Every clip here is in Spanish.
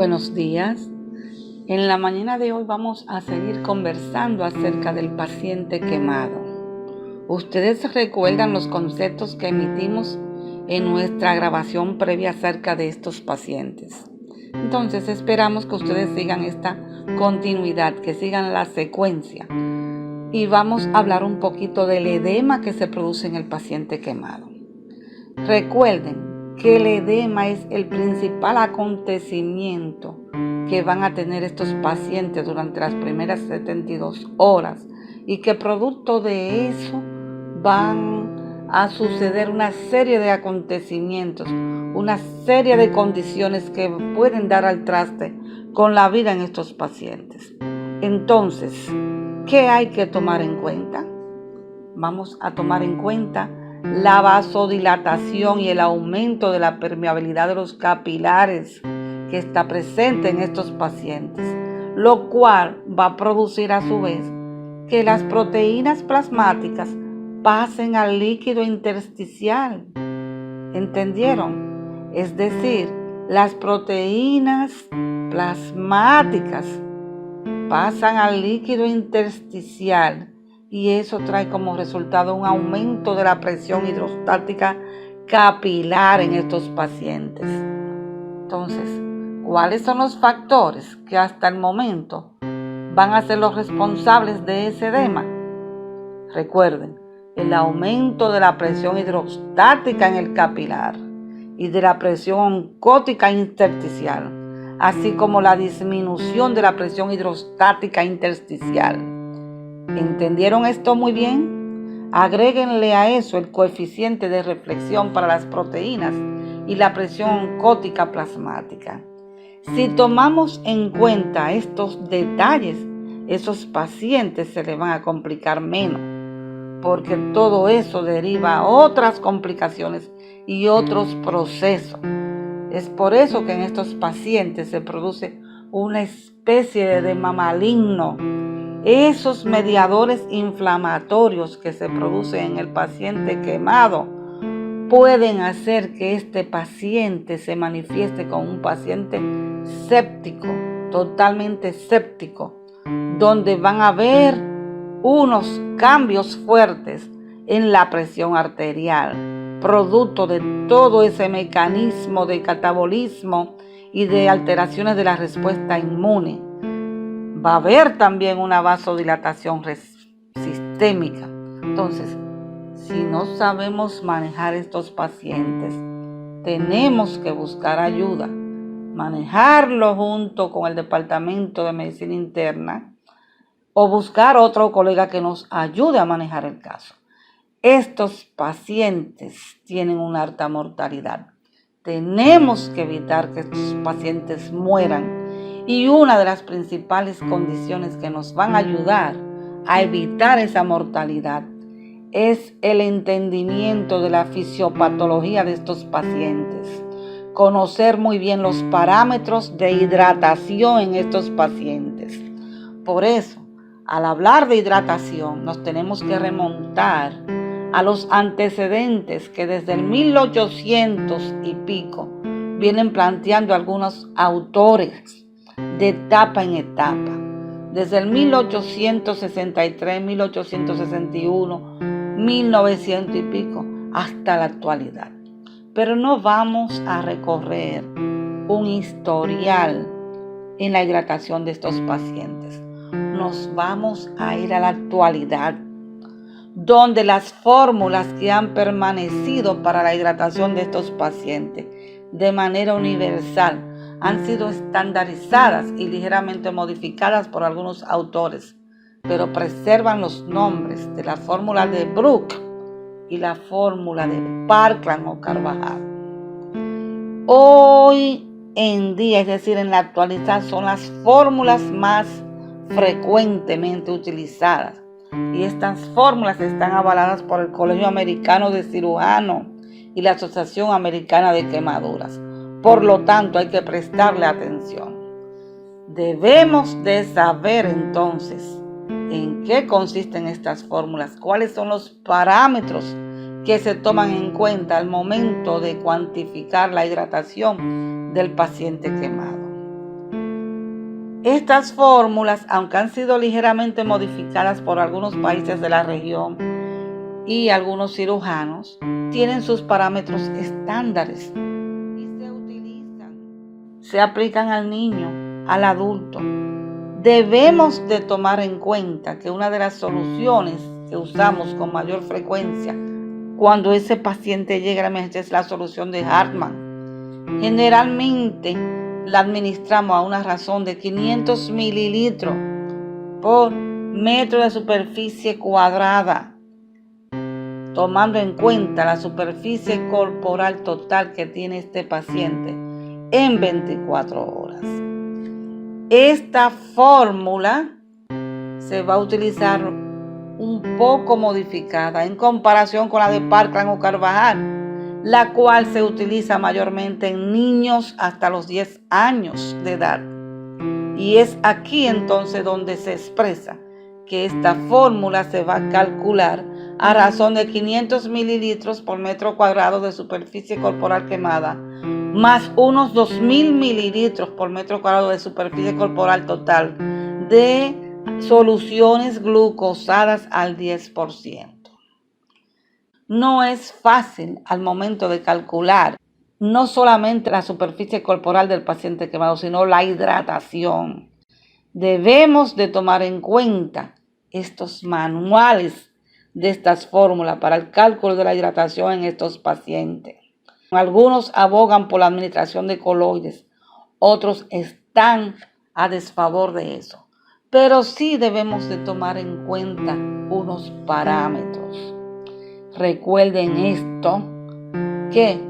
Buenos días. En la mañana de hoy vamos a seguir conversando acerca del paciente quemado. ¿Ustedes recuerdan los conceptos que emitimos en nuestra grabación previa acerca de estos pacientes? Entonces esperamos que ustedes sigan esta continuidad, que sigan la secuencia. Y vamos a hablar un poquito del edema que se produce en el paciente quemado. Recuerden que el edema es el principal acontecimiento que van a tener estos pacientes durante las primeras 72 horas y que producto de eso van a suceder una serie de acontecimientos, una serie de condiciones que pueden dar al traste con la vida en estos pacientes. Entonces, ¿qué hay que tomar en cuenta? Vamos a tomar en cuenta la vasodilatación y el aumento de la permeabilidad de los capilares que está presente en estos pacientes, lo cual va a producir a su vez que las proteínas plasmáticas pasen al líquido intersticial. ¿Entendieron? Es decir, las proteínas plasmáticas pasan al líquido intersticial y eso trae como resultado un aumento de la presión hidrostática capilar en estos pacientes. Entonces, ¿cuáles son los factores que hasta el momento van a ser los responsables de ese edema? Recuerden, el aumento de la presión hidrostática en el capilar y de la presión oncótica intersticial, así como la disminución de la presión hidrostática intersticial. ¿Entendieron esto muy bien? Agréguenle a eso el coeficiente de reflexión para las proteínas y la presión oncótica plasmática. Si tomamos en cuenta estos detalles, esos pacientes se les van a complicar menos, porque todo eso deriva a otras complicaciones y otros procesos. Es por eso que en estos pacientes se produce una especie de edema maligno. Esos mediadores inflamatorios que se producen en el paciente quemado pueden hacer que este paciente se manifieste como un paciente séptico, totalmente séptico, donde van a haber unos cambios fuertes en la presión arterial, producto de todo ese mecanismo de catabolismo y de alteraciones de la respuesta inmune. Va a haber también una vasodilatación sistémica. Entonces, si no sabemos manejar estos pacientes, tenemos que buscar ayuda, manejarlo junto con el Departamento de Medicina Interna o buscar otro colega que nos ayude a manejar el caso. Estos pacientes tienen una alta mortalidad. Tenemos que evitar que estos pacientes mueran. Y una de las principales condiciones que nos van a ayudar a evitar esa mortalidad es el entendimiento de la fisiopatología de estos pacientes. Conocer muy bien los parámetros de hidratación en estos pacientes. Por eso, al hablar de hidratación, nos tenemos que remontar a los antecedentes que desde el 1800 y pico vienen planteando algunos autores de etapa en etapa, desde el 1863, 1861, 1900 y pico, hasta la actualidad. Pero no vamos a recorrer un historial en la hidratación de estos pacientes. Nos vamos a ir a la actualidad, donde las fórmulas que han permanecido para la hidratación de estos pacientes de manera universal han sido estandarizadas y ligeramente modificadas por algunos autores, pero preservan los nombres de la fórmula de Brook y la fórmula de Parkland o Carvajal. Hoy en día, es decir, en la actualidad, son las fórmulas más frecuentemente utilizadas y estas fórmulas están avaladas por el Colegio Americano de Cirujanos y la Asociación Americana de Quemaduras. Por lo tanto, hay que prestarle atención. Debemos de saber entonces en qué consisten estas fórmulas, cuáles son los parámetros que se toman en cuenta al momento de cuantificar la hidratación del paciente quemado. Estas fórmulas, aunque han sido ligeramente modificadas por algunos países de la región y algunos cirujanos, tienen sus parámetros estándares y se aplican al niño, al adulto. Debemos de tomar en cuenta que una de las soluciones que usamos con mayor frecuencia cuando ese paciente llega a la emergencia es la solución de Hartmann. Generalmente la administramos a una razón de 500 mililitros por metro de superficie cuadrada, tomando en cuenta la superficie corporal total que tiene este paciente en 24 horas. Esta fórmula se va a utilizar un poco modificada en comparación con la de Parkland o Carvajal, la cual se utiliza mayormente en niños hasta los 10 años de edad. Y es aquí entonces donde se expresa que esta fórmula se va a calcular a razón de 500 mililitros por metro cuadrado de superficie corporal quemada, más unos 2000 mililitros por metro cuadrado de superficie corporal total de soluciones glucosadas al 10%. No es fácil al momento de calcular no solamente la superficie corporal del paciente quemado, sino la hidratación. Debemos de tomar en cuenta estos manuales de estas fórmulas para el cálculo de la hidratación en estos pacientes. Algunos abogan por la administración de coloides, otros están a desfavor de eso. Pero sí debemos de tomar en cuenta unos parámetros. Recuerden esto, que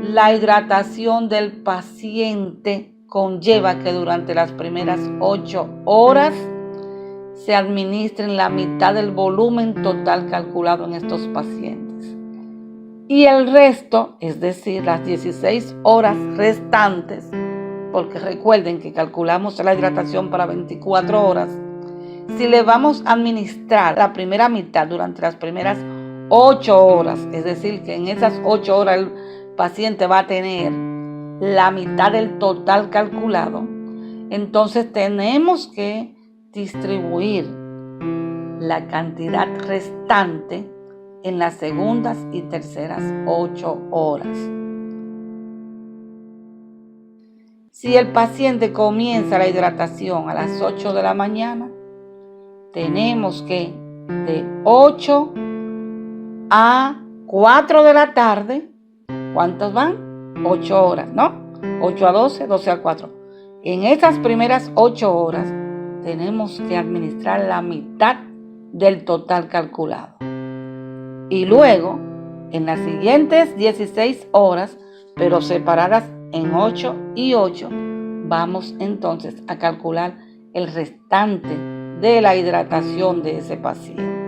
la hidratación del paciente conlleva que durante las primeras 8 horas se administren la mitad del volumen total calculado en estos pacientes. Y el resto, es decir, las 16 horas restantes, porque recuerden que calculamos la hidratación para 24 horas, si le vamos a administrar la primera mitad durante las primeras 8 horas, es decir, que en esas 8 horas el paciente va a tener la mitad del total calculado, entonces tenemos que distribuir la cantidad restante en las segundas y terceras 8 horas. Si el paciente comienza la hidratación a las 8 de la mañana, tenemos que de 8 a 4 de la tarde, ¿cuántos van? 8 horas, ¿no? 8 a 12, 12 a 4. En esas primeras 8 horas tenemos que administrar la mitad del total calculado. Y luego, en las siguientes 16 horas, pero separadas en 8 y 8, vamos entonces a calcular el restante de la hidratación de ese paciente.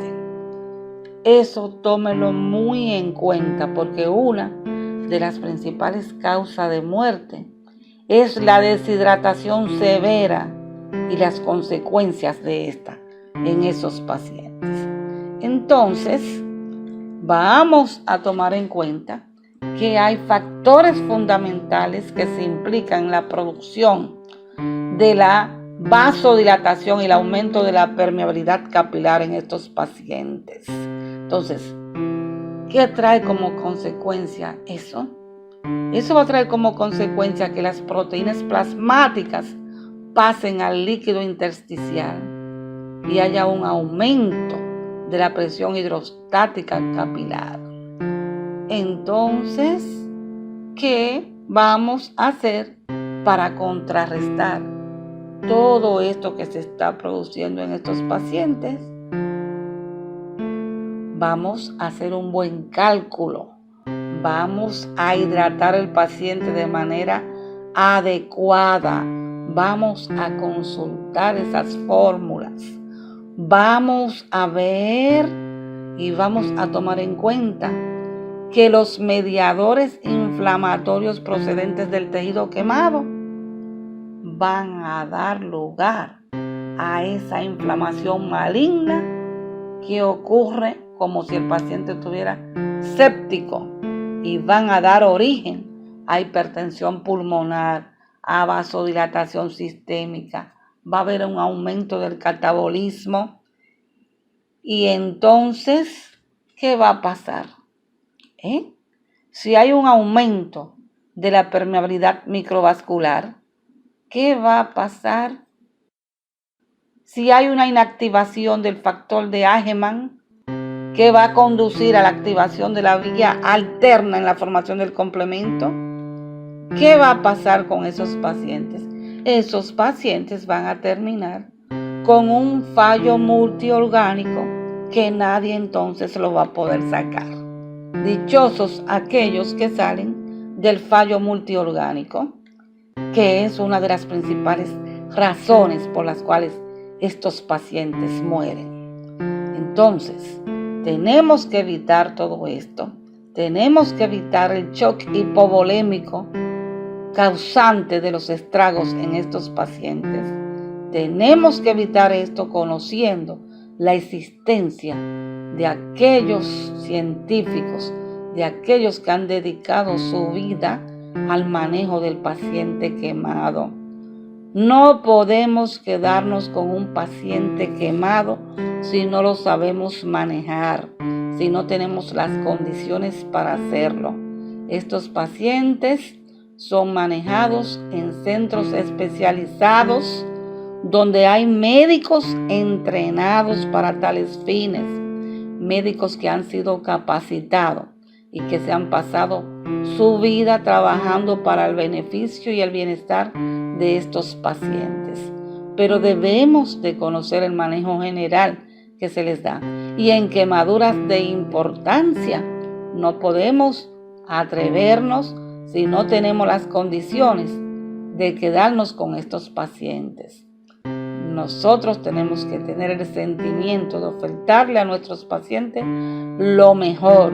Eso tómelo muy en cuenta, porque una de las principales causas de muerte es la deshidratación severa y las consecuencias de esta en esos pacientes. Entonces, vamos a tomar en cuenta que hay factores fundamentales que se implican en la producción de la vasodilatación y el aumento de la permeabilidad capilar en estos pacientes. Entonces, ¿qué trae como consecuencia eso? Eso va a traer como consecuencia que las proteínas plasmáticas pasen al líquido intersticial y haya un aumento de la presión hidrostática capilar. Entonces, ¿qué vamos a hacer para contrarrestar todo esto que se está produciendo en estos pacientes? Vamos a hacer un buen cálculo. Vamos a hidratar al paciente de manera adecuada. Vamos a consultar esas fórmulas. Vamos a ver y vamos a tomar en cuenta que los mediadores inflamatorios procedentes del tejido quemado van a dar lugar a esa inflamación maligna que ocurre como si el paciente estuviera séptico, y van a dar origen a hipertensión pulmonar, a vasodilatación sistémica, va a haber un aumento del catabolismo. Y entonces, ¿qué va a pasar? Si hay un aumento de la permeabilidad microvascular, ¿qué va a pasar? Si hay una inactivación del factor de Angelman, que va a conducir a la activación de la vía alterna en la formación del complemento, ¿qué va a pasar con esos pacientes? Esos pacientes van a terminar con un fallo multiorgánico que nadie entonces lo va a poder sacar. Dichosos aquellos que salen del fallo multiorgánico, que es una de las principales razones por las cuales estos pacientes mueren. Entonces, tenemos que evitar todo esto. Tenemos que evitar el shock hipovolémico causante de los estragos en estos pacientes. Tenemos que evitar esto conociendo la existencia de aquellos científicos, de aquellos que han dedicado su vida al manejo del paciente quemado. No podemos quedarnos con un paciente quemado si no lo sabemos manejar, si no tenemos las condiciones para hacerlo. Estos pacientes son manejados en centros especializados donde hay médicos entrenados para tales fines, médicos que han sido capacitados y que se han pasado su vida trabajando para el beneficio y el bienestar de estos pacientes. Pero debemos de conocer el manejo general que se les da. Y en quemaduras de importancia no podemos atrevernos si no tenemos las condiciones de quedarnos con estos pacientes. Nosotros tenemos que tener el sentimiento de ofertarle a nuestros pacientes lo mejor.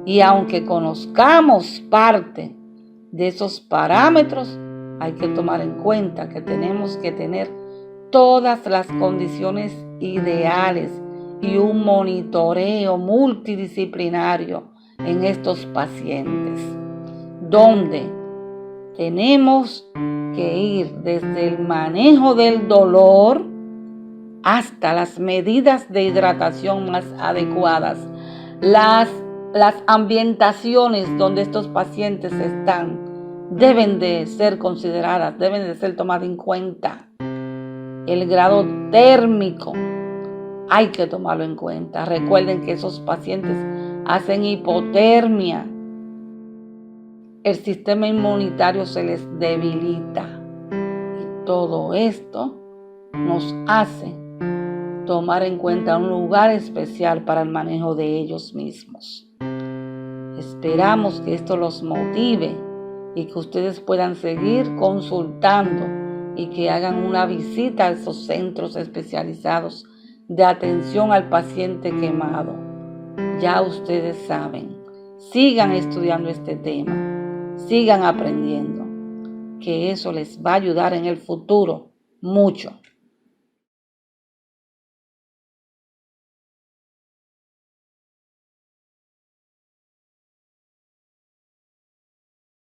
Y aunque conozcamos parte de esos parámetros, hay que tomar en cuenta que tenemos que tener todas las condiciones ideales y un monitoreo multidisciplinario en estos pacientes, donde tenemos que ir desde el manejo del dolor hasta las medidas de hidratación más adecuadas, las ambientaciones donde estos pacientes están deben de ser consideradas, deben de ser tomadas en cuenta. El grado térmico hay que tomarlo en cuenta. Recuerden que esos pacientes hacen hipotermia. El sistema inmunitario se les debilita. Y todo esto nos hace tomar en cuenta un lugar especial para el manejo de ellos mismos. Esperamos que esto los motive y que ustedes puedan seguir consultando y que hagan una visita a esos centros especializados de atención al paciente quemado. Ya ustedes saben, sigan estudiando este tema, sigan aprendiendo, que eso les va a ayudar en el futuro mucho.